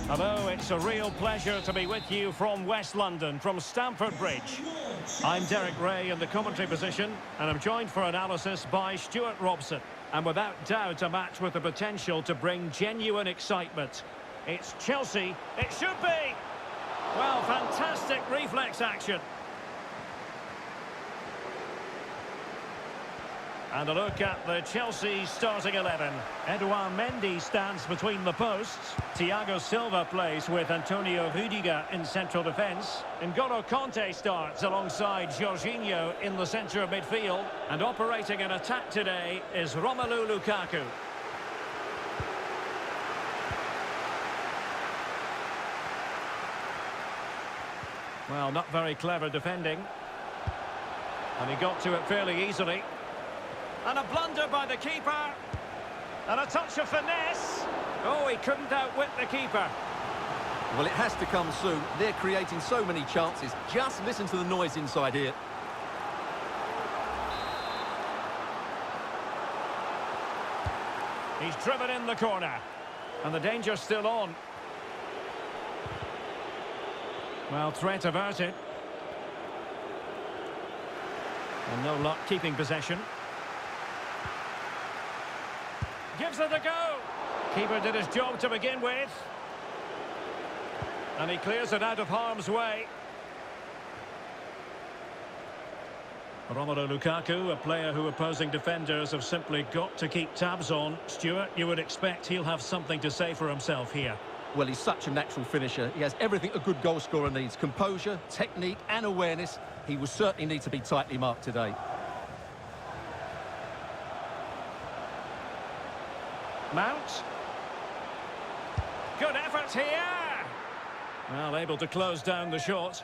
Hello, it's a real pleasure to be with you from West London, from Stamford Bridge. I'm Derek Ray in the commentary position, and I'm joined for analysis by Stuart Robson. And without doubt, a match with the potential to bring genuine excitement. It's Chelsea. It should be! Well, fantastic reflex action. And a look at the Chelsea starting 11. Edouard Mendy stands between the posts. Thiago Silva plays with Antonio Rudiger in central defence. N'Golo Kanté starts alongside Jorginho in the centre of midfield. And operating in attack today is Romelu Lukaku. Well, not very clever defending. And he got to it fairly easily. And a blunder by the keeper. And a touch of finesse. Oh, he couldn't outwit the keeper. Well, it has to come soon. They're creating so many chances. Just listen to the noise inside here. He's driven in the corner. And the danger's still on. Well, threat averted. And no luck keeping possession. Gives it a go. Keeper did his job to begin with. And he clears it out of harm's way. Romelu Lukaku, a player who opposing defenders have simply got to keep tabs on. Stuart, you would expect he'll have something to say for himself here. Well, he's such a natural finisher. He has everything a good goal scorer needs. Composure, technique and awareness. He will certainly need to be tightly marked today. Mount. Good effort here. Well, able to close down the shot.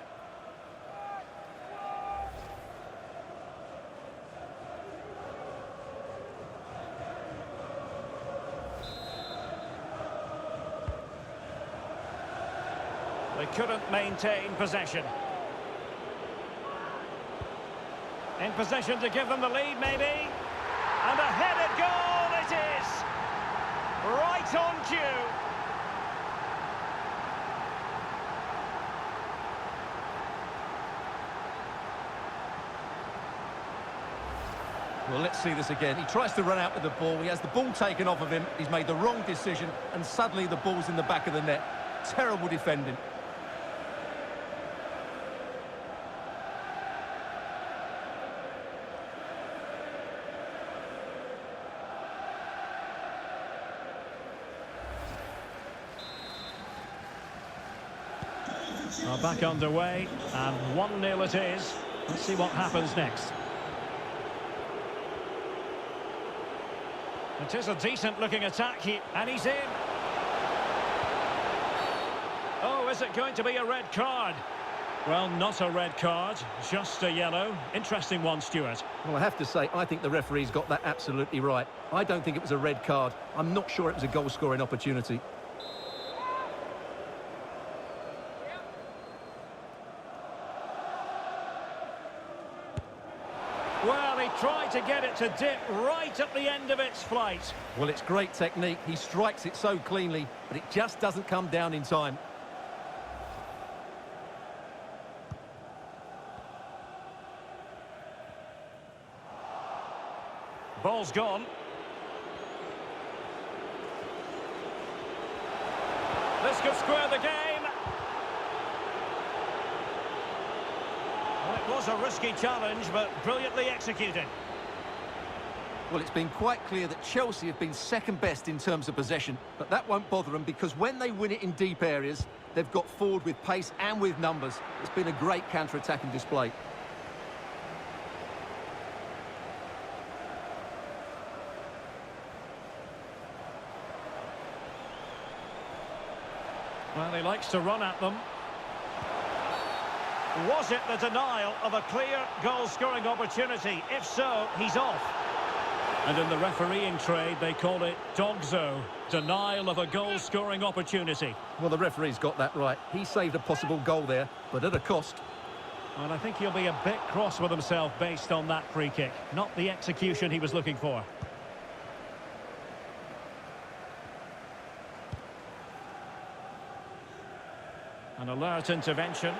They couldn't maintain possession. In possession to give them the lead, maybe. And a headed goal it is. Right on cue. Well, let's see this again. He tries to run out with the ball. He has the ball taken off of him. He's made the wrong decision, and suddenly the ball's in the back of the net. Terrible defending. Back underway, and 1-0 it is. Let's see what happens next. It is a decent-looking attack here, and he's in. Oh, is it going to be a red card? Well, not a red card, just a yellow. Interesting one, Stuart. Well, I have to say, I think the referee's got that absolutely right. I don't think it was a red card. I'm not sure it was a goal-scoring opportunity. Well, he tried to get it to dip right at the end of its flight. Well, it's great technique. He strikes it so cleanly, but it just doesn't come down in time. Ball's gone. This could square the game. Well, it was a risky challenge, but brilliantly executed. Well, it's been quite clear that Chelsea have been second best in terms of possession, but that won't bother them because when they win it in deep areas, they've got forward with pace and with numbers. It's been a great counter-attacking display. Well, he likes to run at them. Was it the denial of a clear goal-scoring opportunity? If so, he's off. And in the refereeing trade, they call it dogzo, denial of a goal-scoring opportunity. Well, the referee's got that right. He saved a possible goal there, but at a cost. Well, I think he'll be a bit cross with himself based on that free kick. Not the execution he was looking for. An alert intervention.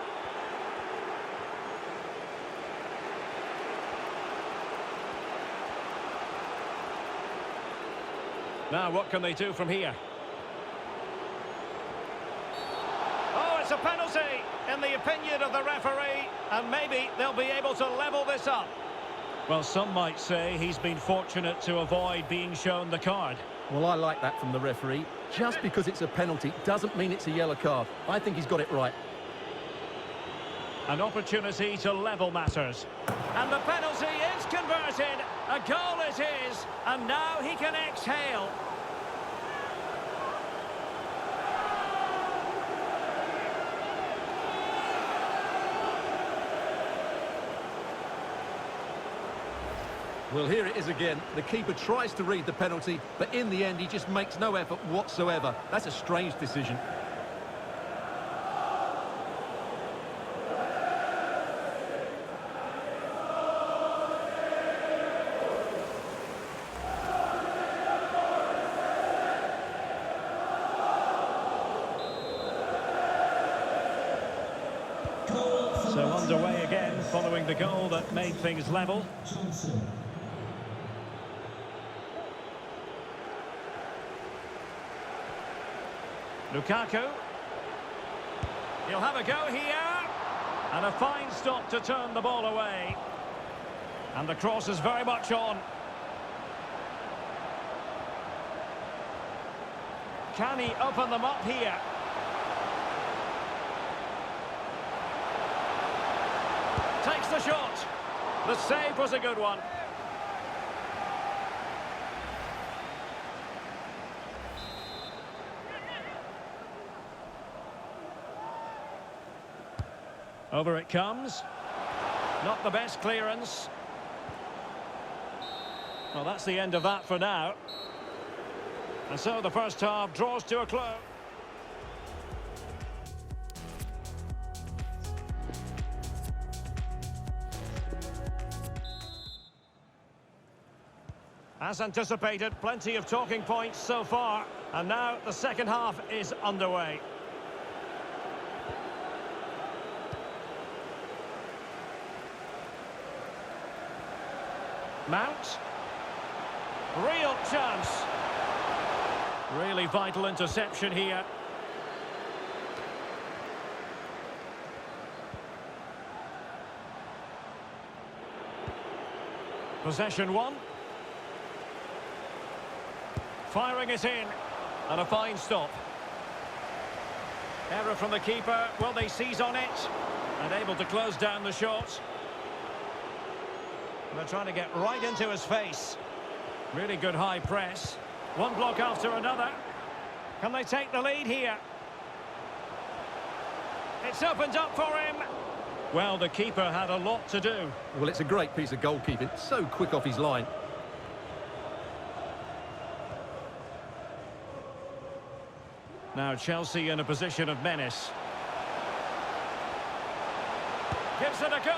Now, what can they do from here? Oh, it's a penalty, in the opinion of the referee, and maybe they'll be able to level this up. Well, some might say he's been fortunate to avoid being shown the card. Well, I like that from the referee. Just because it's a penalty doesn't mean it's a yellow card. I think he's got it right. An opportunity to level matters. And the penalty is converted. A goal it is. And now he can exhale. Well, here it is again. The keeper tries to read the penalty, but in the end, he just makes no effort whatsoever. That's a strange decision. So underway again, following the goal that made things level. Lukaku. He'll have a go here. And a fine stop to turn the ball away. And the cross is very much on. Can he open them up here? Takes the shot. The save was a good one. Over it comes. Not the best clearance. Well, that's the end of that for now. And so the first half draws to a close. As anticipated, plenty of talking points so far. And now the second half is underway. Mount. Real chance. Really vital interception here. Possession one. Firing it in. And a fine stop. Error from the keeper. Will they seize on it? And able to close down the shot. They're trying to get right into his face. Really good high press. One block after another. Can they take the lead here? It's opened up for him. Well, the keeper had a lot to do. Well, it's a great piece of goalkeeping. So quick off his line. Now Chelsea in a position of menace. Gives it a go.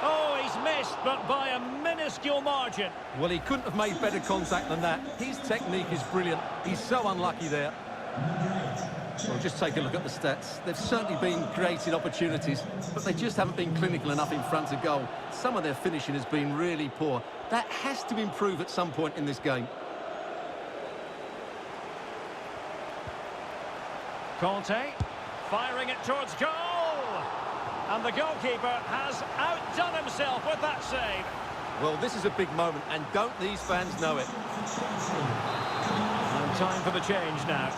Oh, he's missed, but by a minuscule margin. Well, he couldn't have made better contact than that. His technique is brilliant. He's so unlucky there. Well, just take a look at the stats. They've certainly been creating opportunities, but they just haven't been clinical enough in front of goal. Some of their finishing has been really poor. That has to improve at some point in this game. Conte, firing it towards goal. And the goalkeeper has outdone himself with that save. Well, this is a big moment, and don't these fans know it? And time for the change now.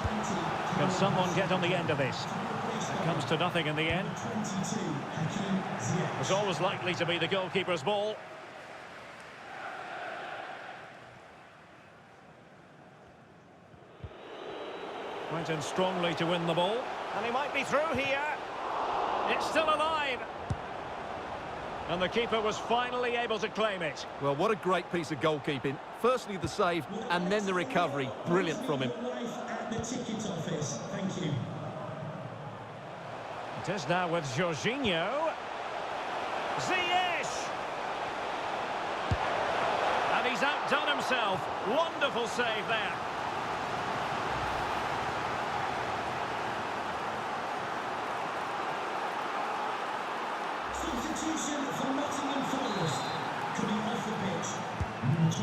Can someone get on the end of this? It comes to nothing in the end. It's always likely to be the goalkeeper's ball. Went in strongly to win the ball. And he might be through here. It's still alive. And the keeper was finally able to claim it. Well, what a great piece of goalkeeping. Firstly, the save, and then the recovery. Brilliant from him. It is now with Jorginho. Ziyech! And he's outdone himself. Wonderful save there.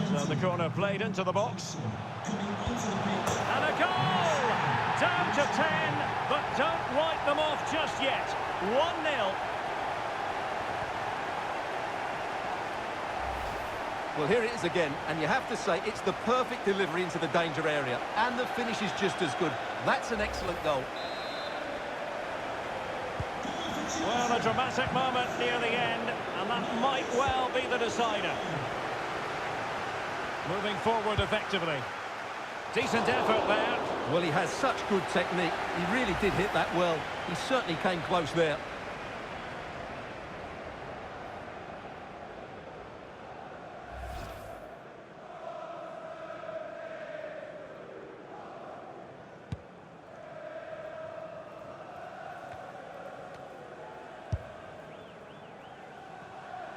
So the corner played into the box. And a goal! Down to 10, but don't write them off just yet. 1-0. Well, here it is again, and you have to say it's the perfect delivery into the danger area. And the finish is just as good. That's an excellent goal. Well, a dramatic moment near the end, and that might well be the decider. Moving forward effectively. Decent effort there. Well, he has such good technique. He really did hit that well. He certainly came close there.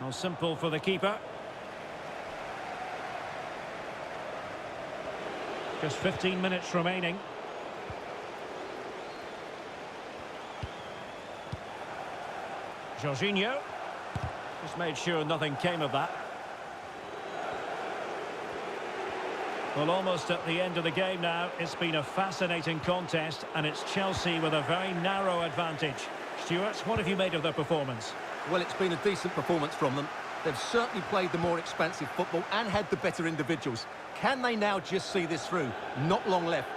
How simple for the keeper. Just 15 minutes remaining. Jorginho. Just made sure nothing came of that. Well, almost at the end of the game now. It's been a fascinating contest, and it's Chelsea with a very narrow advantage. Stuart, what have you made of their performance? Well, it's been a decent performance from them. They've certainly played the more expansive football and had the better individuals. Can they now just see this through? Not long left.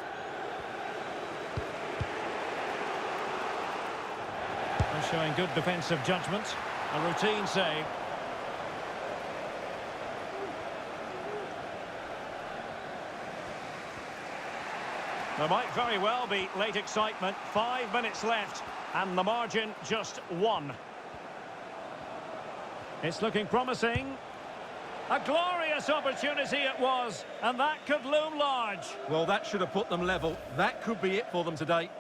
They're showing good defensive judgment. A routine save. There might very well be late excitement. 5 minutes left, and the margin just 1. It's looking promising. A glorious opportunity it was, and that could loom large. Well, that should have put them level. That could be it for them today.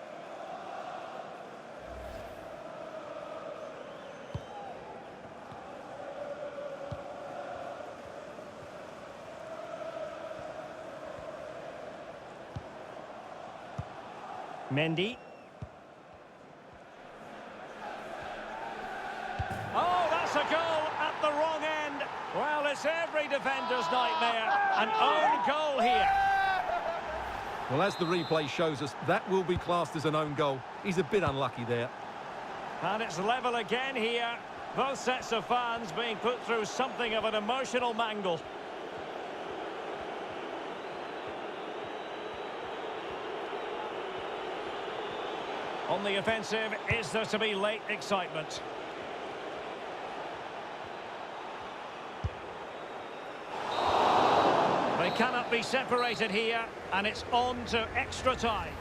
Mendy. Oh, that's a goal at the wrong end. Well, it's every defender's nightmare. An own goal here. Well, as the replay shows us, that will be classed as an own goal. He's a bit unlucky there. And it's level again here. Both sets of fans being put through something of an emotional mangle. On the offensive, is there to be late excitement? They cannot be separated here, and it's on to extra time.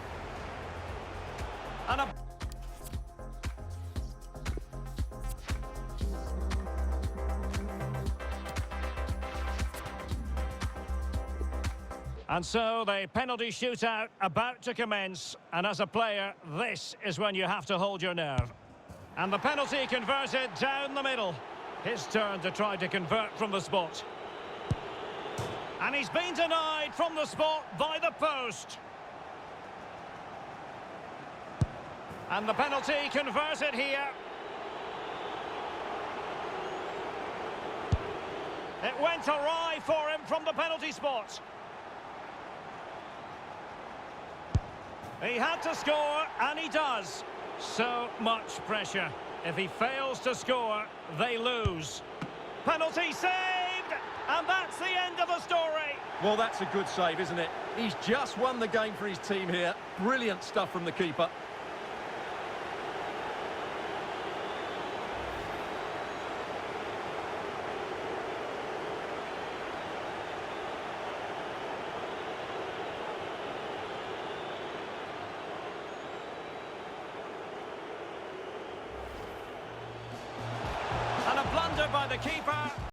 And so the penalty shootout about to commence, and as a player, this is when you have to hold your nerve. And the penalty converted down the middle. His turn to try to convert from the spot. And he's been denied from the spot by the post. And the penalty converted here. It went awry for him from the penalty spot. He had to score, and he does. So much pressure. If he fails to score, they lose. Penalty saved, and that's the end of the story. Well, that's a good save, isn't it? He's just won the game for his team here. Brilliant stuff from the keeper. And a blunder by the keeper.